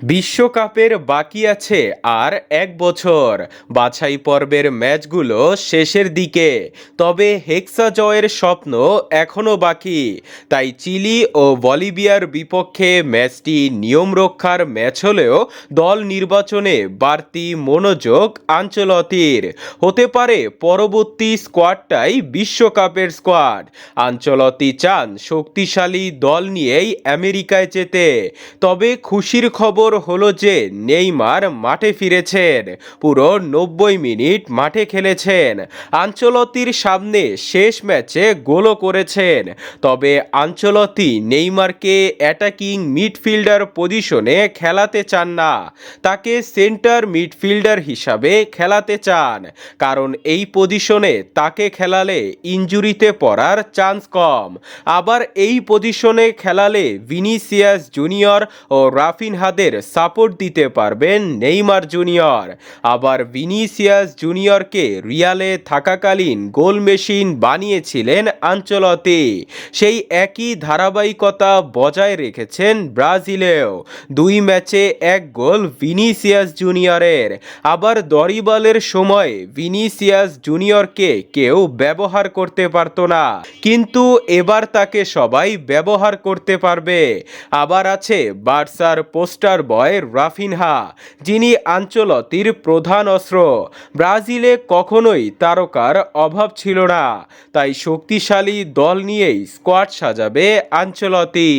বিশ্বকাপের বাকি আছে আর এক বছর। বাছাই পর্বের ম্যাচগুলো শেষের দিকে, তবে হেক্সা জয়ের স্বপ্ন এখনও বাকি। তাই চিলি ও বলিভিয়ার বিপক্ষে ম্যাচটি নিয়ম রক্ষার ম্যাচ হলেও দল নির্বাচনে বাড়তি মনোযোগ আনচেলত্তির। হতে পারে পরবর্তী স্কোয়াডটাই বিশ্বকাপের স্কোয়াড। আনচেলত্তি চান শক্তিশালী দল নিয়েই আমেরিকায় যেতে। তবে খুশির খবর হলো যে নেইমার মাঠে ফিরেছেন। পুরো 90 মিনিট মাঠে খেলেছেন। আনচেলত্তির সামনে শেষ ম্যাচে গোলও করেছেন। তবে আনচেলত্তি নেইমারকে অ্যাটাকিং মিডফিল্ডার পজিশনে খেলাতে চান না, তাকে সেন্টার মিডফিল্ডার হিসাবে খেলাতে চান। কারণ এই পজিশনে তাকে খেলালে ইনজুরিতে পড়ার চান্স কম। আবার এই পজিশনে খেলালে ভিনিসিয়াস জুনিয়র ও রাফিনহাদের সাপোর্ট দিতে পারবেন নেইমার জুনিয়র। আবার ভিনিসিয়াস জুনিয়রকে রিয়ালে থাকাকালীন গোল মেশিন বানিয়েছিলেন আনচেলত্তি। সেই একই ধারাবাহিকতা বজায় রেখেছেন ব্রাজিলেও। 2 ম্যাচে 1 গোল ভিনিসিয়াস জুনিয়রের। আবার দরিবলের সময় ভিনিসিয়াস জুনিয়রকে কেউ ব্যবহার করতে পারত না, কিন্তু এবার তাকে সবাই ব্যবহার করতে পারবে। আবার আছে বার্সার পোস্টার বয় রাফিনহা, যিনি আনচেলত্তির প্রধান অস্ত্র। ব্রাজিলে কখনোই তারকার অভাব ছিল না, তাই শক্তিশালী দল নিয়েই স্কোয়াড সাজাবে আনচেলত্তি।